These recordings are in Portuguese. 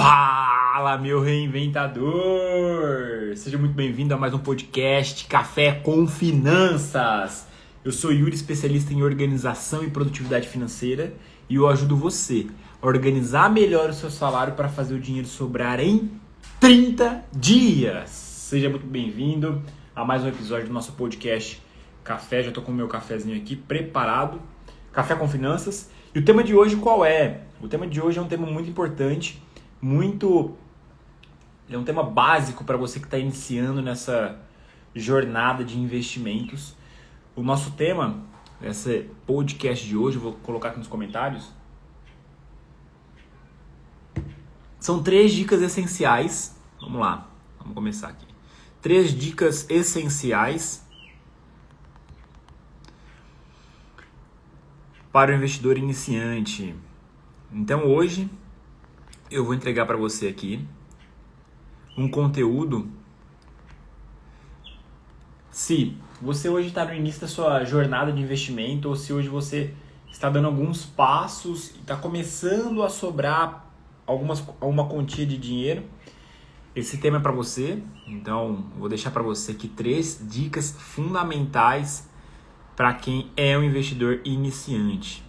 Fala, meu reinventador! Seja muito bem-vindo a mais um podcast Café com Finanças. Eu sou Yuri, especialista em organização e produtividade financeira, e eu ajudo você a organizar melhor o seu salário para fazer o dinheiro sobrar em 30 dias. Seja muito bem-vindo a mais um episódio do nosso podcast Café. Já estou com o meu cafezinho aqui preparado. Café com Finanças. E o tema de hoje qual é? O tema de hoje é um tema muito importante, é um tema básico para você que está iniciando nessa jornada de investimentos. O nosso tema, esse podcast de hoje, eu vou colocar aqui nos comentários, são 3 dicas essenciais. Vamos lá, vamos começar aqui. 3 dicas essenciais para o investidor iniciante. Então hoje eu vou entregar para você aqui um conteúdo. Se você hoje está no início da sua jornada de investimento, ou se hoje você está dando alguns passos e está começando a sobrar alguma quantia de dinheiro, esse tema é para você. Então vou deixar para você aqui 3 dicas fundamentais para quem é um investidor iniciante.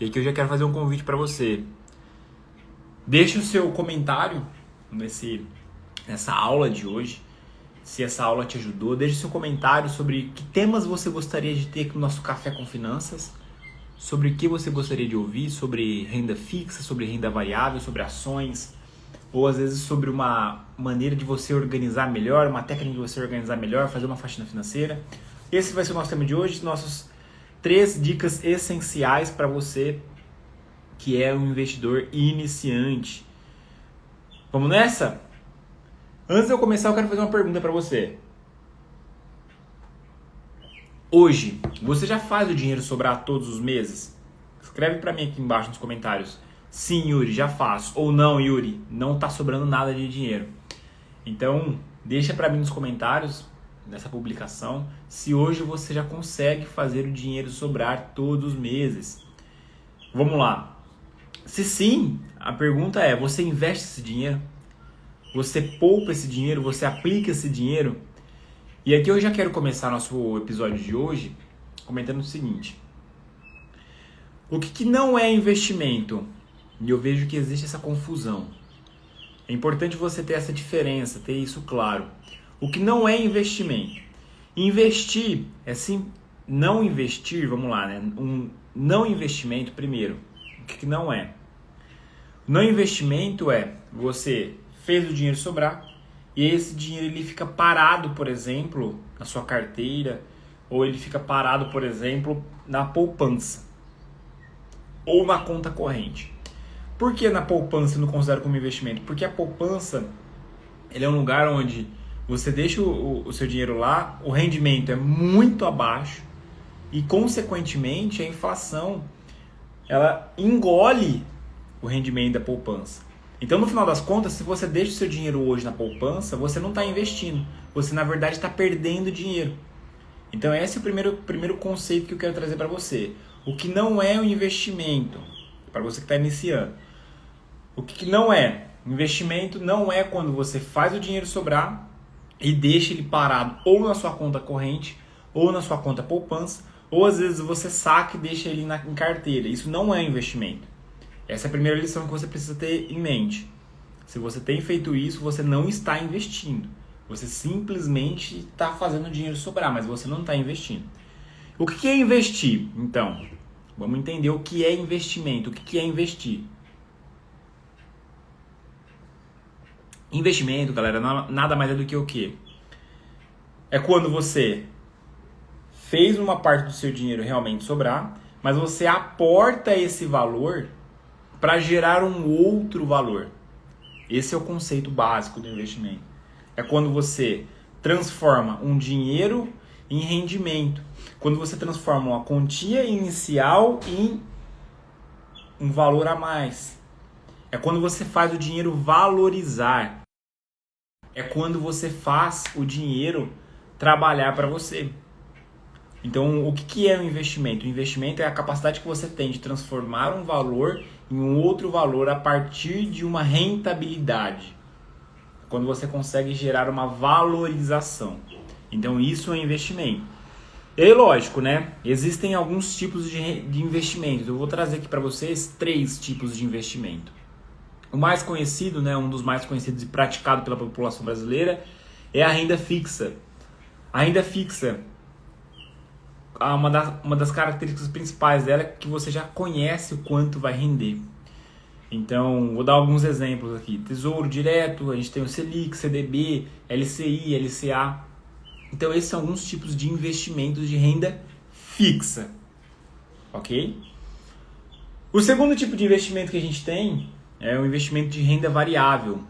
E aqui eu já quero fazer um convite para você. Deixe o seu comentário nessa aula de hoje, se essa aula te ajudou. Deixe o seu comentário sobre que temas você gostaria de ter aqui no nosso Café com Finanças, sobre o que você gostaria de ouvir, sobre renda fixa, sobre renda variável, sobre ações, ou às vezes sobre uma maneira de você organizar melhor, uma técnica de você organizar melhor, fazer uma faxina financeira. Esse vai ser o nosso tema de hoje, nossos 3 dicas essenciais para você que é um investidor iniciante. Vamos nessa? Antes de eu começar, eu quero fazer uma pergunta para você. Hoje, você já faz o dinheiro sobrar todos os meses? Escreve para mim aqui embaixo nos comentários. Sim, Yuri, já faço. Ou não, Yuri, não está sobrando nada de dinheiro. Então, deixa para mim nos comentários nessa publicação se hoje você já consegue fazer o dinheiro sobrar todos os meses. Vamos lá. Se sim, a pergunta é: você investe esse dinheiro? Você poupa esse dinheiro? Você aplica esse dinheiro? E aqui eu já quero começar nosso episódio de hoje comentando o seguinte: o que não é investimento? E eu vejo que existe essa confusão. É importante você ter essa diferença, ter isso claro. O que não é investimento? Investir é sim, não investir, vamos lá, né? Um não investimento, primeiro, o que não é? Não investimento é você fez o dinheiro sobrar e esse dinheiro ele fica parado, por exemplo, na sua carteira, ou ele fica parado, por exemplo, na poupança ou na conta corrente. Por que na poupança eu não considero como investimento? Porque a poupança ele é um lugar onde você deixa o seu dinheiro lá, o rendimento é muito abaixo e, consequentemente, a inflação ela engole o rendimento da poupança. Então, no final das contas, se você deixa o seu dinheiro hoje na poupança, você não está investindo. Você, na verdade, está perdendo dinheiro. Então, esse é o primeiro conceito que eu quero trazer para você. O que não é um investimento, para você que está iniciando. O que não é? Investimento não é quando você faz o dinheiro sobrar e deixa ele parado ou na sua conta corrente, ou na sua conta poupança, ou às vezes você saca e deixa ele em carteira. Isso não é investimento. Essa é a primeira lição que você precisa ter em mente. Se você tem feito isso, você não está investindo. Você simplesmente está fazendo o dinheiro sobrar, mas você não está investindo. O que é investir? Então, vamos entender o que é investimento. O que é investir? Investimento, galera, nada mais é do que o quê? É quando você fez uma parte do seu dinheiro realmente sobrar, mas você aporta esse valor para gerar um outro valor. Esse é o conceito básico do investimento. É quando você transforma um dinheiro em rendimento. Quando você transforma uma quantia inicial em um valor a mais. É quando você faz o dinheiro valorizar. É quando você faz o dinheiro trabalhar para você. Então, o que é um investimento? O investimento é a capacidade que você tem de transformar um valor em um outro valor a partir de uma rentabilidade. Quando você consegue gerar uma valorização. Então isso é investimento. E aí, lógico, né? Existem alguns tipos de investimentos. Eu vou trazer aqui para vocês 3 tipos de investimento. O mais conhecido, né, um dos mais conhecidos e praticado pela população brasileira é a renda fixa. A renda fixa, uma das características principais dela é que você já conhece o quanto vai render. Então, vou dar alguns exemplos aqui. Tesouro Direto, a gente tem o Selic, CDB, LCI, LCA. Então, esses são alguns tipos de investimentos de renda fixa. Ok? O segundo tipo de investimento que a gente tem é o investimento de renda variável.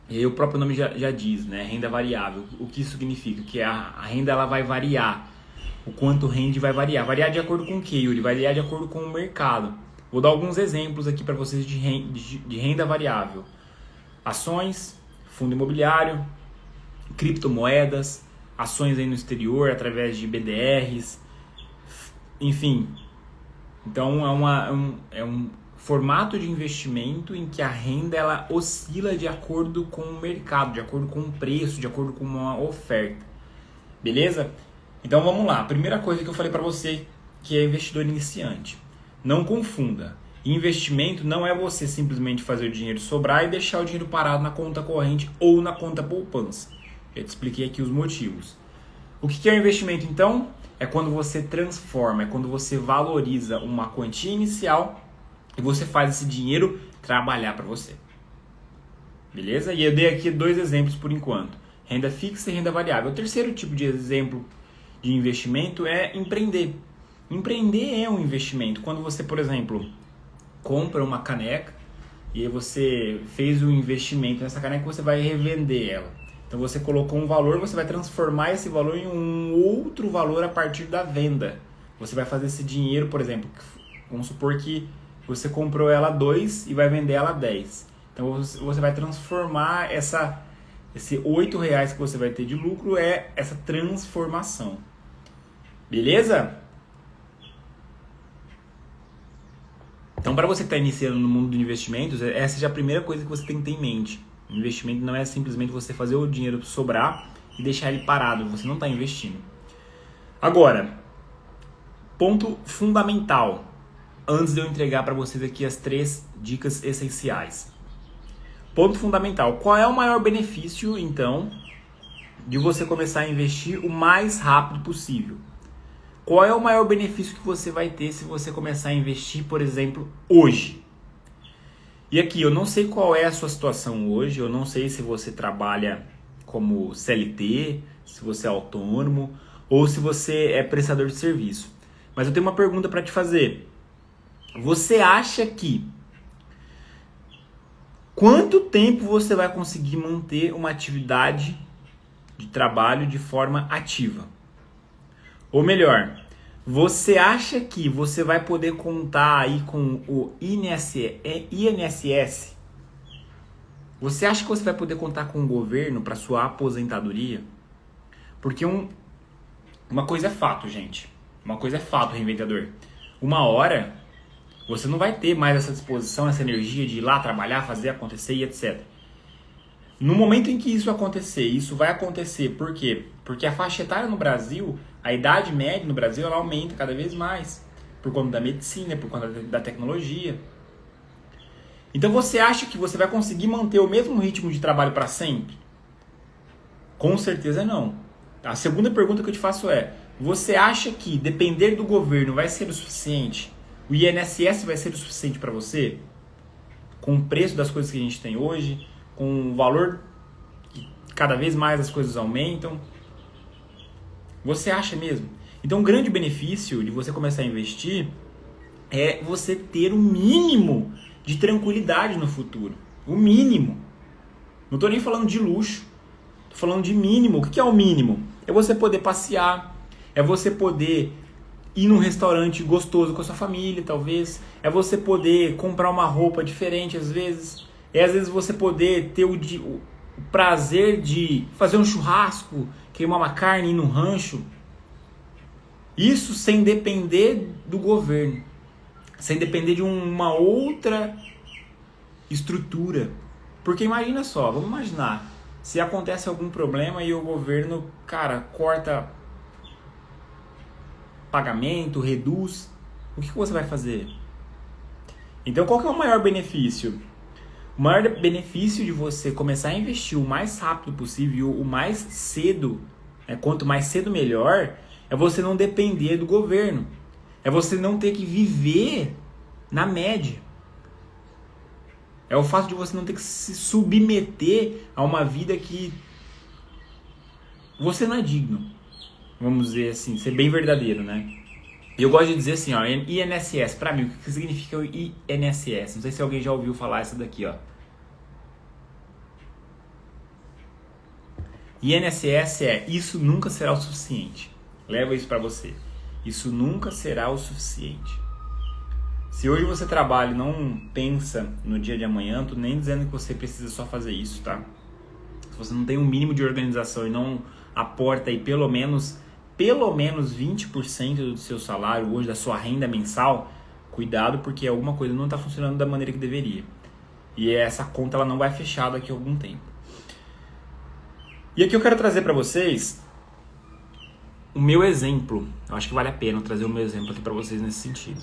E aí o próprio nome já diz, né? Renda variável. O que isso significa? Que a renda ela vai variar. O quanto rende vai variar. Variar de acordo com o que, Yuri? Variar de acordo com o mercado. Vou dar alguns exemplos aqui para vocês de renda variável. Ações, fundo imobiliário, criptomoedas, ações aí no exterior através de BDRs, enfim. Então é um formato de investimento em que a renda ela oscila de acordo com o mercado, de acordo com o preço, de acordo com uma oferta. Beleza? Então vamos lá. Primeira coisa que eu falei para você que é investidor iniciante. Não confunda. Investimento não é você simplesmente fazer o dinheiro sobrar e deixar o dinheiro parado na conta corrente ou na conta poupança. Já te expliquei aqui os motivos. O que é o investimento então? É quando você transforma, é quando você valoriza uma quantia inicial e você faz esse dinheiro trabalhar para você. Beleza? E eu dei aqui 2 exemplos por enquanto. Renda fixa e renda variável. O terceiro tipo de exemplo de investimento é empreender. Empreender é um investimento. Quando você, por exemplo, compra uma caneca e aí você fez um investimento nessa caneca, você vai revender ela. Então você colocou um valor, você vai transformar esse valor em um outro valor a partir da venda. Você vai fazer esse dinheiro, por exemplo, vamos supor que você comprou ela a 2 e vai vender ela a 10. Então você vai transformar esse R$8 que você vai ter de lucro é essa transformação. Beleza? Então, para você que está iniciando no mundo de investimentos, essa é a primeira coisa que você tem que ter em mente. O investimento não é simplesmente você fazer o dinheiro sobrar e deixar ele parado. Você não está investindo. Agora, ponto fundamental, antes de eu entregar para vocês aqui as 3 dicas essenciais. Ponto fundamental. Qual é o maior benefício, então, de você começar a investir o mais rápido possível? Qual é o maior benefício que você vai ter se você começar a investir, por exemplo, hoje? E aqui, eu não sei qual é a sua situação hoje, eu não sei se você trabalha como CLT, se você é autônomo ou se você é prestador de serviço. Mas eu tenho uma pergunta para te fazer. Você acha que quanto tempo você vai conseguir manter uma atividade de trabalho de forma ativa? Ou melhor, você acha que você vai poder contar aí com o INSS? Você acha que você vai poder contar com o governo para sua aposentadoria? Porque uma coisa é fato, gente. Uma coisa é fato, reinventador. Uma hora você não vai ter mais essa disposição, essa energia de ir lá trabalhar, fazer acontecer e etc. No momento em que isso acontecer, isso vai acontecer, por quê? Porque a faixa etária no Brasil, a idade média no Brasil, ela aumenta cada vez mais. Por conta da medicina, por conta da tecnologia. Então você acha que você vai conseguir manter o mesmo ritmo de trabalho para sempre? Com certeza não. A segunda pergunta que eu te faço é, você acha que depender do governo vai ser o suficiente? O INSS vai ser o suficiente para você? Com o preço das coisas que a gente tem hoje, com o valor que cada vez mais as coisas aumentam. Você acha mesmo? Então, um grande benefício de você começar a investir é você ter o mínimo de tranquilidade no futuro. O mínimo. Não estou nem falando de luxo. Estou falando de mínimo. O que é o mínimo? É você poder passear. É você poder ir num restaurante gostoso com a sua família, talvez. É você poder comprar uma roupa diferente, às vezes. É às vezes você poder ter o prazer de fazer um churrasco, queimar uma carne e ir num rancho. Isso sem depender do governo. sem depender de uma outra estrutura. Porque imagina só, vamos imaginar, se acontece algum problema e o governo, cara, corta pagamento, reduz, o que você vai fazer? Então qual que é o maior benefício? O maior benefício de você começar a investir o mais rápido possível, o mais cedo, quanto mais cedo melhor, é você não depender do governo. É você não ter que viver na média. É o fato de você não ter que se submeter a uma vida que você não é digno. Vamos dizer assim, ser bem verdadeiro, né? E eu gosto de dizer assim, ó, INSS, pra mim, o que significa o INSS? Não sei se alguém já ouviu falar isso daqui, ó. INSS isso nunca será o suficiente. Leva isso pra você. Isso nunca será o suficiente. Se hoje você trabalha e não pensa no dia de amanhã, tô nem dizendo que você precisa só fazer isso, tá? Se você não tem um mínimo de organização e não aporta aí pelo menos 20% do seu salário hoje, da sua renda mensal, cuidado porque alguma coisa não está funcionando da maneira que deveria. E essa conta ela não vai fechar daqui a algum tempo. E aqui eu quero trazer para vocês o meu exemplo. Eu acho que vale a pena trazer o meu exemplo aqui para vocês nesse sentido.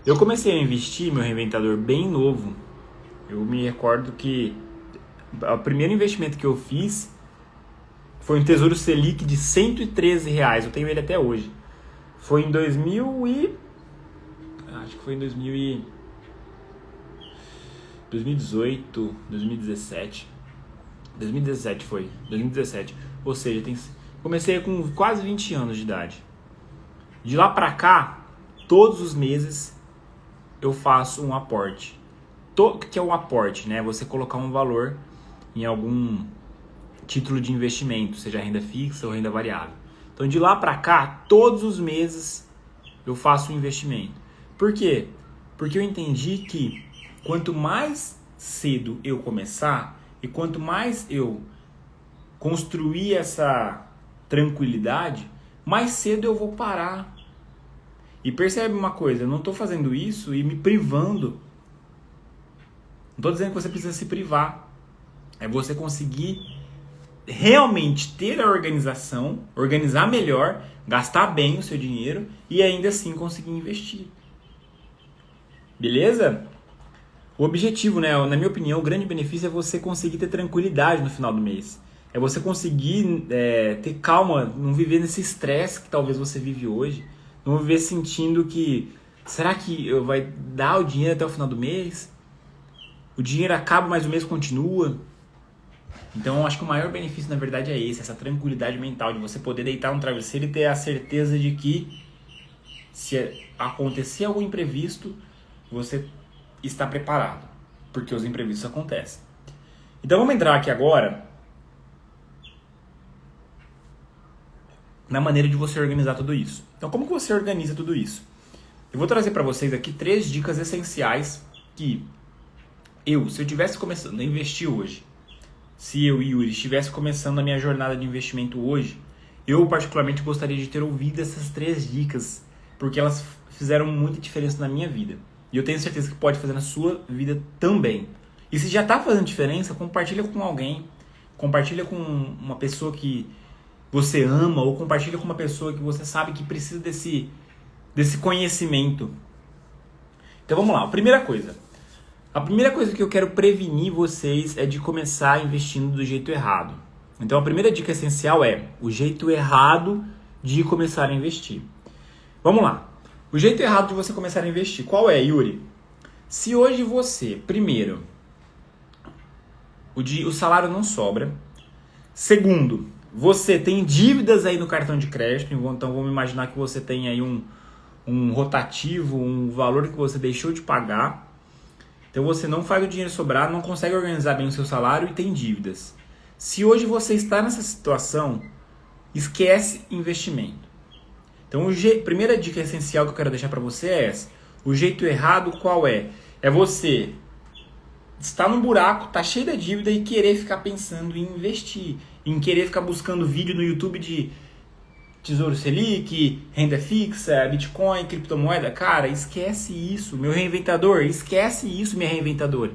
Eu comecei a investir meu reinventador bem novo. Eu me recordo que o primeiro investimento que eu fiz foi um Tesouro Selic de R$113. Eu tenho ele até hoje. Foi em 2018, 2017. 2017 foi. 2017. Ou seja, comecei com quase 20 anos de idade. De lá pra cá, todos os meses eu faço um aporte. O que é um aporte, né? Você colocar um valor em algum título de investimento, seja renda fixa ou renda variável. Então de lá para cá, todos os meses eu faço um investimento. Por quê? Porque eu entendi que quanto mais cedo eu começar e quanto mais eu construir essa tranquilidade, mais cedo eu vou parar. E percebe uma coisa, eu não estou fazendo isso e me privando. Não estou dizendo que você precisa se privar. É você conseguir realmente ter a organização, organizar melhor, gastar bem o seu dinheiro e ainda assim conseguir investir. Beleza? O objetivo, né, na minha opinião, o grande benefício é você conseguir ter tranquilidade no final do mês. É você conseguir ter calma, não viver nesse estresse que talvez você vive hoje. Não viver sentindo que, será que vai dar o dinheiro até o final do mês? O dinheiro acaba, mas o mês continua. Então, eu acho que o maior benefício, na verdade, é esse, essa tranquilidade mental de você poder deitar no travesseiro e ter a certeza de que, se acontecer algum imprevisto, você está preparado, porque os imprevistos acontecem. Então, vamos entrar aqui agora na maneira de você organizar tudo isso. Então, como que você organiza tudo isso? Eu vou trazer para vocês aqui 3 dicas essenciais que se eu estivesse começando a investir hoje, se eu e Yuri estivesse começando a minha jornada de investimento hoje, eu particularmente gostaria de ter ouvido essas 3 dicas, porque elas fizeram muita diferença na minha vida. E eu tenho certeza que pode fazer na sua vida também. E se já está fazendo diferença, compartilha com alguém, compartilha com uma pessoa que você ama ou compartilha com uma pessoa que você sabe que precisa desse conhecimento. Então vamos lá, a primeira coisa que eu quero prevenir vocês é de começar investindo do jeito errado. Então a primeira dica essencial é o jeito errado de começar a investir. Vamos lá, o jeito errado de você começar a investir, qual é, Yuri? Se hoje você, primeiro, o salário não sobra. Segundo, você tem dívidas aí no cartão de crédito, então vamos imaginar que você tem aí um rotativo, um valor que você deixou de pagar. Então você não faz o dinheiro sobrar, não consegue organizar bem o seu salário e tem dívidas. Se hoje você está nessa situação, esquece investimento. Então a primeira dica essencial que eu quero deixar para você é essa. O jeito errado qual é? É você estar num buraco, tá cheio de dívida e querer ficar pensando em investir, em querer ficar buscando vídeo no YouTube de Tesouro Selic, renda fixa, Bitcoin, criptomoeda. Cara, esquece isso. Meu reinventador, esquece isso, minha reinventadora.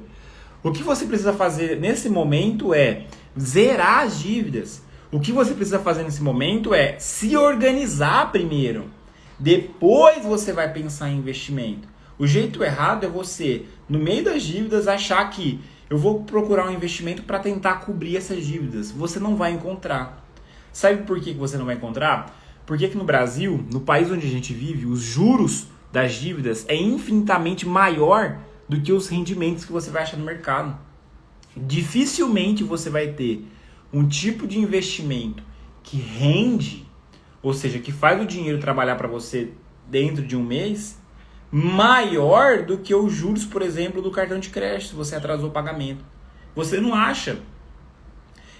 O que você precisa fazer nesse momento é zerar as dívidas. O que você precisa fazer nesse momento é se organizar primeiro. Depois você vai pensar em investimento. O jeito errado é você, no meio das dívidas, achar que eu vou procurar um investimento para tentar cobrir essas dívidas. Você não vai encontrar. Sabe por que você não vai encontrar? Porque aqui no Brasil, no país onde a gente vive, os juros das dívidas é infinitamente maior do que os rendimentos que você vai achar no mercado. Dificilmente você vai ter um tipo de investimento que rende, ou seja, que faz o dinheiro trabalhar para você dentro de um mês, maior do que os juros, por exemplo, do cartão de crédito, se você atrasou o pagamento. Você não acha.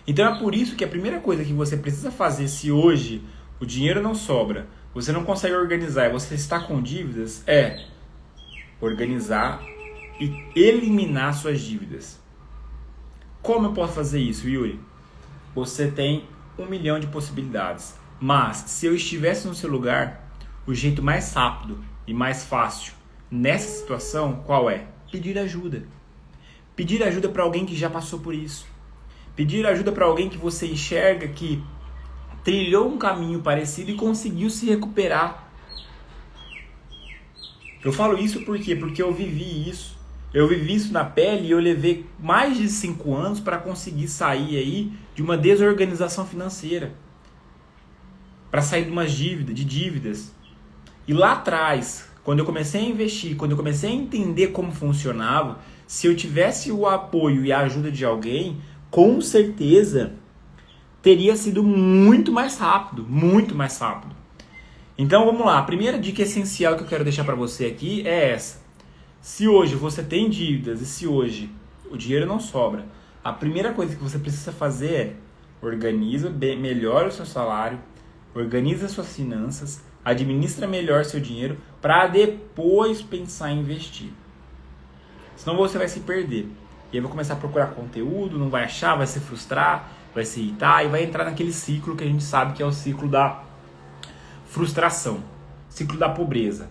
Então é por isso que a primeira coisa que você precisa fazer, se hoje o dinheiro não sobra, você não consegue organizar e você está com dívidas, é organizar e eliminar suas dívidas. Como eu posso fazer isso, Yuri? Você tem 1 milhão de possibilidades. Mas, se eu estivesse no seu lugar, o jeito mais rápido e mais fácil nessa situação, qual é? Pedir ajuda. Pedir ajuda para alguém que já passou por isso. Pedir ajuda para alguém que você enxerga que trilhou um caminho parecido e conseguiu se recuperar. Eu falo isso por quê? Porque eu vivi isso. Eu vivi isso na pele e eu levei mais de 5 anos para conseguir sair aí de uma desorganização financeira. Para sair de dívidas. E lá atrás, quando eu comecei a investir, quando eu comecei a entender como funcionava, se eu tivesse o apoio e a ajuda de alguém, com certeza teria sido muito mais rápido, muito mais rápido. Então vamos lá, a primeira dica essencial que eu quero deixar para você aqui é essa. Se hoje você tem dívidas e se hoje o dinheiro não sobra, a primeira coisa que você precisa fazer é organiza melhor o seu salário, organiza suas finanças, administra melhor seu dinheiro para depois pensar em investir. Senão você vai se perder. E aí vai começar a procurar conteúdo, não vai achar, vai se frustrar, vai se irritar e vai entrar naquele ciclo que a gente sabe que é o ciclo da frustração, ciclo da pobreza.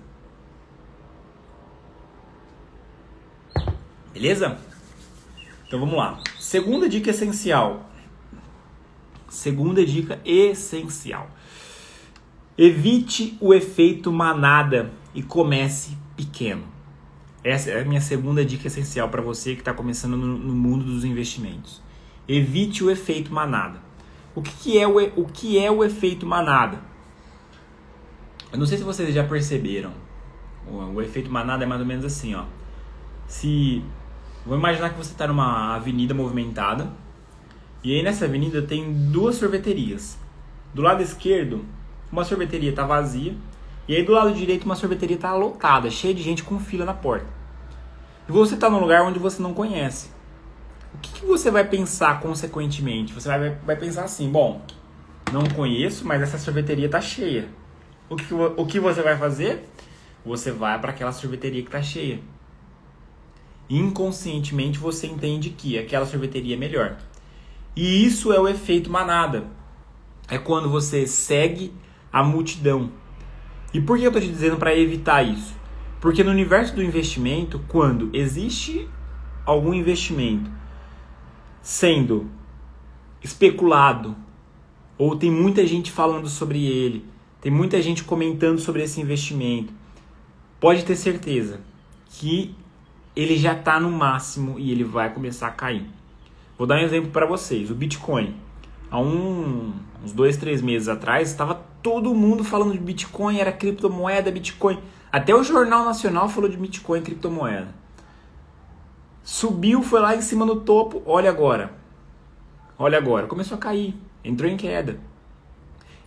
Beleza? Então vamos lá. Segunda dica essencial. Evite o efeito manada e comece pequeno. Essa é a minha segunda dica essencial para você que está começando no mundo dos investimentos. Evite o efeito manada. O que é o efeito manada? Eu não sei se vocês já perceberam. O efeito manada é mais ou menos assim, ó. Vou imaginar que você está numa avenida movimentada e aí nessa avenida tem 2 sorveterias. Do lado esquerdo, uma sorveteria está vazia e aí do lado direito uma sorveteria está lotada, cheia de gente com fila na porta. E você está num lugar onde você não conhece. O que você vai pensar consequentemente? Você vai pensar assim, bom, não conheço, mas essa sorveteria está cheia. O que você vai fazer? Você vai para aquela sorveteria que está cheia. Inconscientemente você entende que aquela sorveteria é melhor. E isso é o efeito manada. É quando você segue a multidão. E por que eu estou te dizendo para evitar isso? Porque no universo do investimento, quando existe algum investimento sendo especulado, ou tem muita gente falando sobre ele, tem muita gente comentando sobre esse investimento, pode ter certeza que ele já está no máximo e ele vai começar a cair. Vou dar um exemplo para vocês. O Bitcoin. Há uns 2-3 meses atrás, estava todo mundo falando de Bitcoin, era criptomoeda, Bitcoin. Até o Jornal Nacional falou de Bitcoin, criptomoeda. Subiu, foi lá em cima no topo. Olha agora. Começou a cair. Entrou em queda.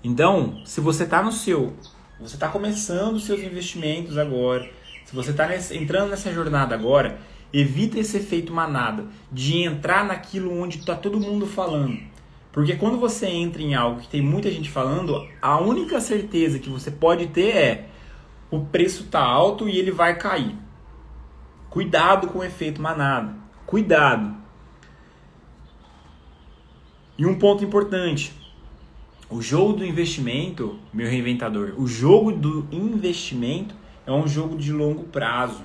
Então, se você está você está começando os seus investimentos agora, se você está entrando nessa jornada agora, evita esse efeito manada, de entrar naquilo onde está todo mundo falando. Porque quando você entra em algo que tem muita gente falando, a única certeza que você pode ter é o preço está alto e ele vai cair. Cuidado com o efeito manada. Cuidado. E um ponto importante. O jogo do investimento, meu reinventador, o jogo do investimento é um jogo de longo prazo.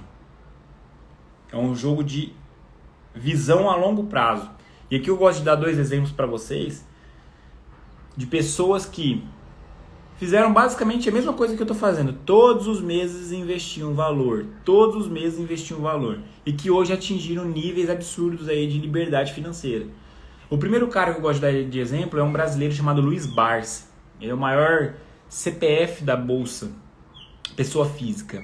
É um jogo de visão a longo prazo. E aqui eu gosto de dar 2 exemplos para vocês de pessoas que fizeram basicamente a mesma coisa que eu estou fazendo. Todos os meses investiam valor. Todos os meses investiam valor. E que hoje atingiram níveis absurdos aí de liberdade financeira. O primeiro cara que eu gosto de dar de exemplo é um brasileiro chamado Luiz Barsi. Ele é o maior CPF da Bolsa, pessoa física.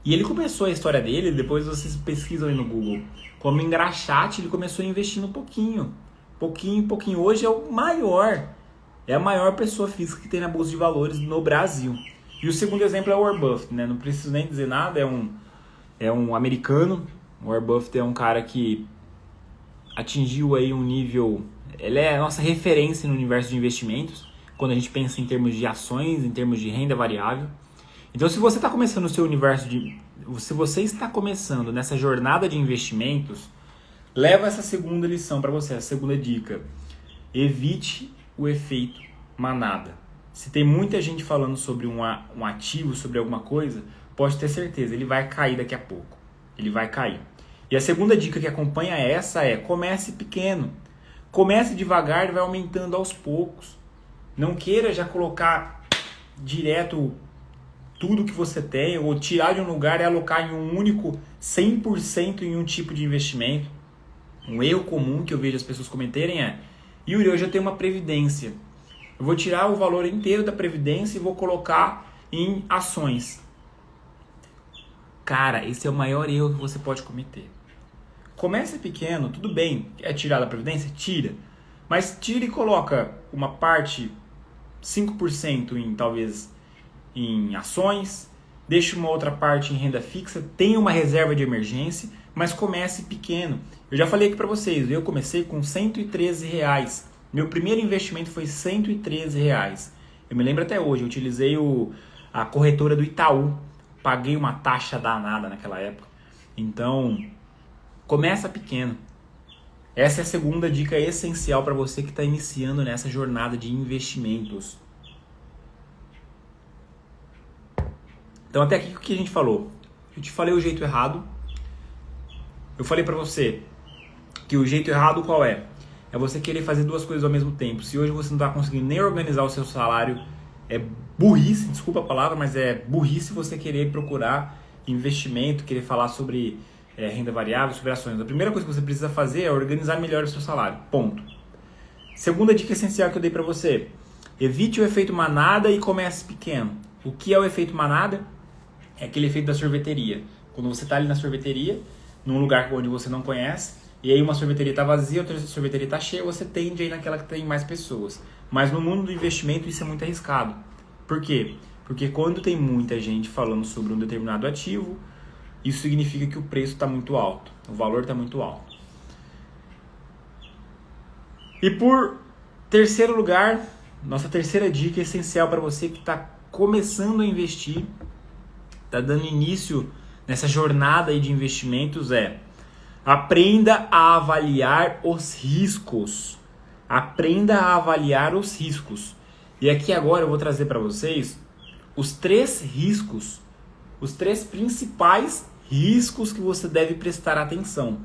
E ele começou a história dele, depois vocês pesquisam aí no Google, como engraxate. Ele começou investindo um pouquinho. Pouquinho. Hoje é o maior. É a maior pessoa física que tem na Bolsa de Valores no Brasil. E o segundo exemplo é o Warren Buffett, né? Não preciso nem dizer nada, é um americano. O Warren Buffett é um cara que atingiu aí um nível... Ele é a nossa referência no universo de investimentos, quando a gente pensa em termos de ações, em termos de renda variável. Então, se você está começando o seu universo se você está começando nessa jornada de investimentos, leva essa segunda lição para você, a segunda dica. Evite o efeito manada. Se tem muita gente falando sobre um ativo, sobre alguma coisa, pode ter certeza, ele vai cair daqui a pouco. Ele vai cair. E a segunda dica que acompanha essa é: comece pequeno. Comece devagar e vai aumentando aos poucos. Não queira já colocar direto tudo que você tem, ou tirar de um lugar e alocar em um único 100% em um tipo de investimento. Um erro comum que eu vejo as pessoas cometerem é: Yuri, hoje eu tenho uma previdência. Eu vou tirar o valor inteiro da previdência e vou colocar em ações. Cara, esse é o maior erro que você pode cometer. Comece pequeno, tudo bem. É tirar da previdência? Tira. Mas tira e coloca uma parte, 5% talvez em ações, deixa uma outra parte em renda fixa, tenha uma reserva de emergência, mas comece pequeno. Eu já falei aqui para vocês, eu comecei com R$113. Meu primeiro investimento foi R$113. Eu me lembro até hoje, eu utilizei a corretora do Itaú, paguei uma taxa danada naquela época. Então, começa pequeno. Essa é a segunda dica essencial para você que está iniciando nessa jornada de investimentos. Então, até aqui o que a gente falou? Eu te falei o jeito errado. Eu falei para você que o jeito errado qual é? É você querer fazer 2 coisas ao mesmo tempo. Se hoje você não está conseguindo nem organizar o seu salário, é burrice, desculpa a palavra, mas é burrice você querer procurar investimento, querer falar sobre renda variável, sobre ações. A primeira coisa que você precisa fazer é organizar melhor o seu salário. Ponto. Segunda dica essencial que eu dei para você: evite o efeito manada e comece pequeno. O que é o efeito manada? É aquele efeito da sorveteria. Quando você está ali na sorveteria, num lugar onde você não conhece, e aí uma sorveteria está vazia, outra sorveteria está cheia, você tende a ir naquela que tem mais pessoas. Mas no mundo do investimento isso é muito arriscado. Por quê? Porque quando tem muita gente falando sobre um determinado ativo, isso significa que o preço está muito alto, o valor está muito alto. E por terceiro lugar, nossa terceira dica essencial para você que está começando a investir, está dando início nessa jornada aí de investimentos é: aprenda a avaliar os riscos. Aprenda a avaliar os riscos. E aqui agora eu vou trazer para vocês os 3 riscos, os 3 principais riscos que você deve prestar atenção.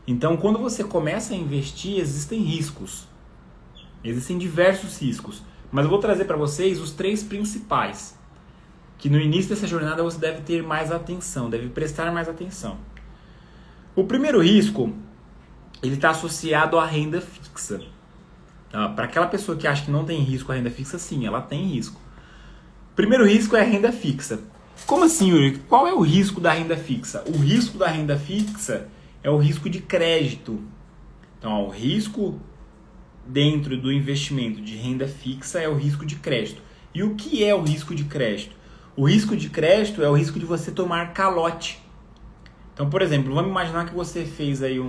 Então, quando você começa a investir, existem riscos. Existem diversos riscos. Mas eu vou trazer para vocês os 3 principais, que no início dessa jornada você deve ter mais atenção, deve prestar mais atenção. O primeiro risco, ele está associado à renda fixa. Para aquela pessoa que acha que não tem risco a renda fixa, sim, ela tem risco. O primeiro risco é a renda fixa. Como assim, Yuri? Qual é o risco da renda fixa? O risco da renda fixa é o risco de crédito. Então, o risco dentro do investimento de renda fixa é o risco de crédito. E o que é o risco de crédito? O risco de crédito é o risco de você tomar calote. Então, por exemplo, vamos imaginar que você fez aí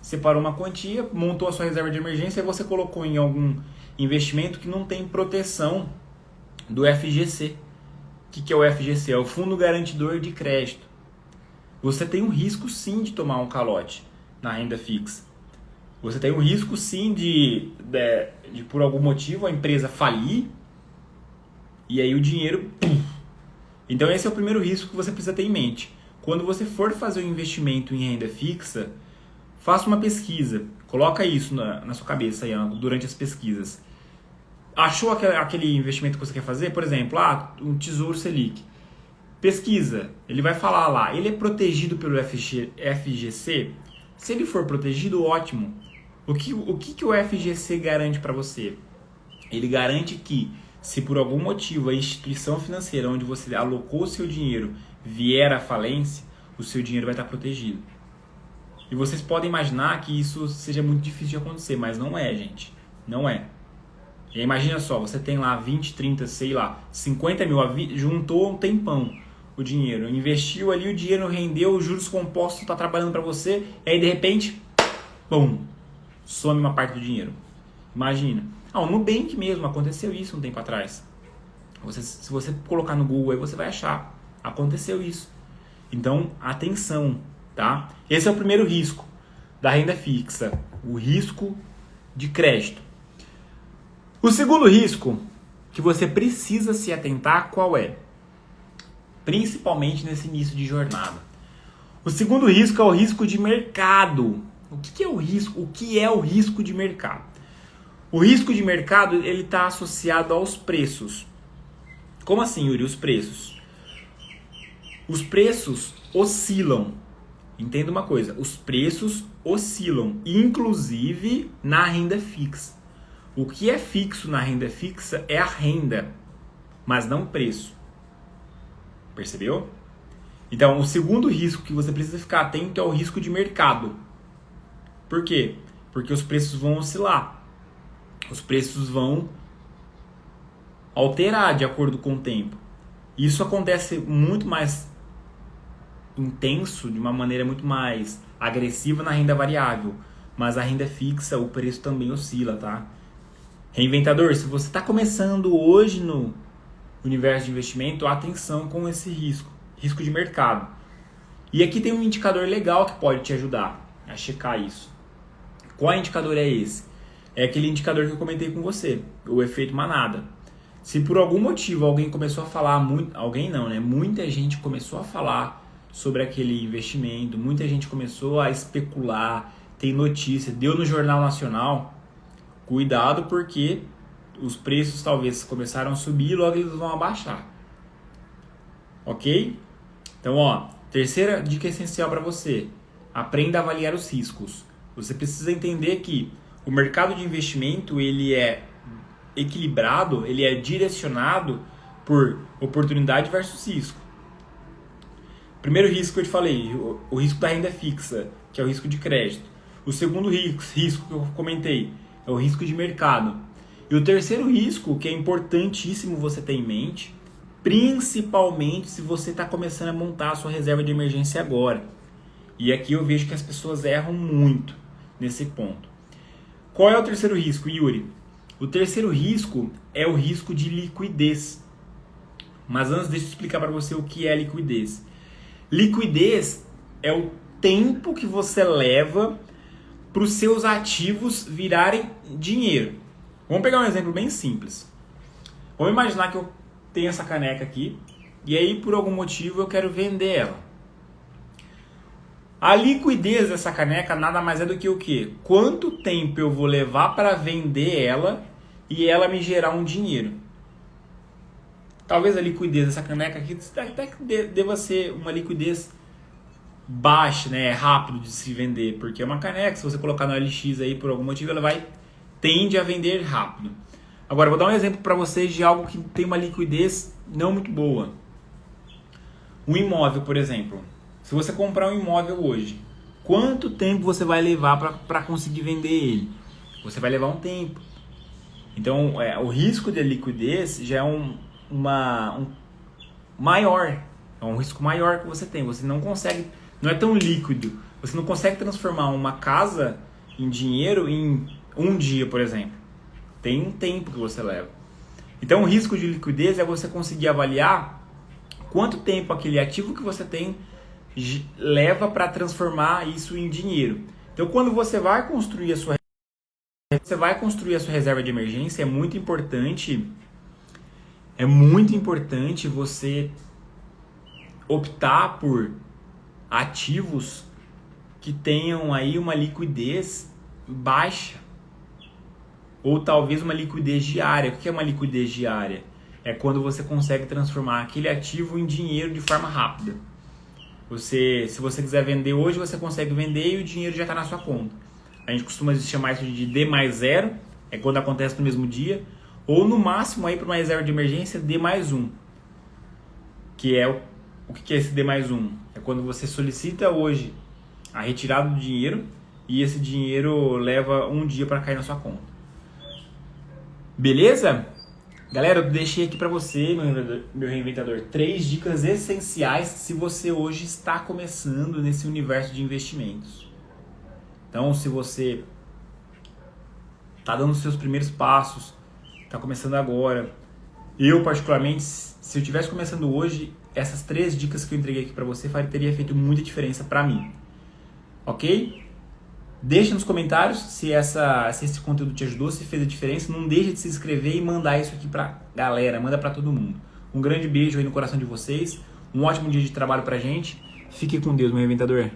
separou uma quantia, montou a sua reserva de emergência e você colocou em algum investimento que não tem proteção do FGC. O que é o FGC? É o Fundo Garantidor de Crédito. Você tem um risco sim de tomar um calote na renda fixa. Você tem o risco sim de por algum motivo a empresa falir e aí o dinheiro... Pum. Então esse é o primeiro risco que você precisa ter em mente. Quando você for fazer um investimento em renda fixa, faça uma pesquisa. Coloca isso na sua cabeça aí, durante as pesquisas. Achou aquele investimento que você quer fazer? Por exemplo, um Tesouro Selic. Pesquisa. Ele vai falar lá. Ele é protegido pelo FGC? Se ele for protegido, ótimo. O que o FGC garante para você? Ele garante que, se por algum motivo a instituição financeira onde você alocou o seu dinheiro vier à falência, o seu dinheiro vai estar protegido. E vocês podem imaginar que isso seja muito difícil de acontecer, mas não é, gente. Não é. E imagina só, você tem lá 20, 30, sei lá, 50 mil, juntou um tempão o dinheiro, investiu ali, o dinheiro rendeu, os juros compostos está trabalhando para você, e aí de repente, pum, some uma parte do dinheiro. Imagina. O Nubank mesmo, aconteceu isso um tempo atrás. Se você colocar no Google aí, você vai achar. Aconteceu isso. Então, atenção, tá? Esse é o primeiro risco da renda fixa, o risco de crédito. O segundo risco que você precisa se atentar, qual é? Principalmente nesse início de jornada. O segundo risco é o risco de mercado. O que é o risco? O que é o risco de mercado? O risco de mercado ele está associado aos preços. Como assim, Yuri? Os preços? Os preços oscilam. Entenda uma coisa, os preços oscilam, inclusive na renda fixa. O que é fixo na renda fixa é a renda, mas não o preço. Percebeu? Então, o segundo risco que você precisa ficar atento é o risco de mercado. Por quê? Porque os preços vão oscilar. Os preços vão alterar de acordo com o tempo. Isso acontece muito mais intenso, de uma maneira muito mais agressiva na renda variável. Mas a renda fixa, o preço também oscila, tá? Reinventador, se você está começando hoje no universo de investimento, atenção com esse risco de mercado. E aqui tem um indicador legal que pode te ajudar a checar isso. Qual indicador é esse? É aquele indicador que eu comentei com você, o efeito manada. Se por algum motivo alguém começou a falar, muita gente começou a falar sobre aquele investimento, muita gente começou a especular, tem notícia, deu no Jornal Nacional, cuidado porque os preços talvez começaram a subir e logo eles vão abaixar. Ok? Então, terceira dica essencial para você. Aprenda a avaliar os riscos. Você precisa entender que o mercado de investimento ele é equilibrado, ele é direcionado por oportunidade versus risco. Primeiro risco que eu te falei, o risco da renda fixa, que é o risco de crédito. O segundo risco que eu comentei é o risco de mercado. E o terceiro risco, que é importantíssimo você ter em mente, principalmente se você está começando a montar a sua reserva de emergência agora. E aqui eu vejo que as pessoas erram muito nesse ponto. Qual é o terceiro risco, Yuri? O terceiro risco é o risco de liquidez. Mas antes, deixa eu explicar para você o que é liquidez. Liquidez é o tempo que você leva para os seus ativos virarem dinheiro. Vamos pegar um exemplo bem simples. Vamos imaginar que eu tenho essa caneca aqui e aí por algum motivo eu quero vender ela. A liquidez dessa caneca nada mais é do que o quê? Quanto tempo eu vou levar para vender ela e ela me gerar um dinheiro? Talvez a liquidez dessa caneca aqui até que deva ser uma liquidez baixa, né? É rápido de se vender, porque é uma caneca, se você colocar no LX aí por algum motivo, ela tende a vender rápido. Agora, eu vou dar um exemplo para vocês de algo que tem uma liquidez não muito boa. Um imóvel, por exemplo. Se você comprar um imóvel hoje, quanto tempo você vai levar para conseguir vender ele? Você vai levar um tempo. Então, o risco de liquidez já é maior. É um risco maior que você tem. Você não consegue, não é tão líquido. Você não consegue transformar uma casa em dinheiro em um dia, por exemplo. Tem um tempo que você leva. Então, o risco de liquidez é você conseguir avaliar quanto tempo aquele ativo que você tem leva para transformar isso em dinheiro. Então, quando você vai construir a sua reserva de emergência, é muito importante você optar por ativos que tenham aí uma liquidez baixa ou talvez uma liquidez diária. O que é uma liquidez diária? É quando você consegue transformar aquele ativo em dinheiro de forma rápida. Se você quiser vender hoje, você consegue vender e o dinheiro já está na sua conta. A gente costuma chamar isso de D mais zero, é quando acontece no mesmo dia, ou no máximo aí para uma reserva de emergência D mais um, que é o que é esse D mais um? É quando você solicita hoje a retirada do dinheiro e esse dinheiro leva um dia para cair na sua conta. Beleza? Galera, eu deixei aqui para você, meu reinventador, 3 dicas essenciais se você hoje está começando nesse universo de investimentos. Então, se você está dando os seus primeiros passos, está começando agora, eu particularmente, se eu estivesse começando hoje, essas 3 dicas que eu entreguei aqui para você teria feito muita diferença para mim. Ok? Deixa nos comentários se esse conteúdo te ajudou, se fez a diferença. Não deixe de se inscrever e mandar isso aqui pra galera, manda pra todo mundo. Um grande beijo aí no coração de vocês, um ótimo dia de trabalho pra gente. Fique com Deus, meu reinventador.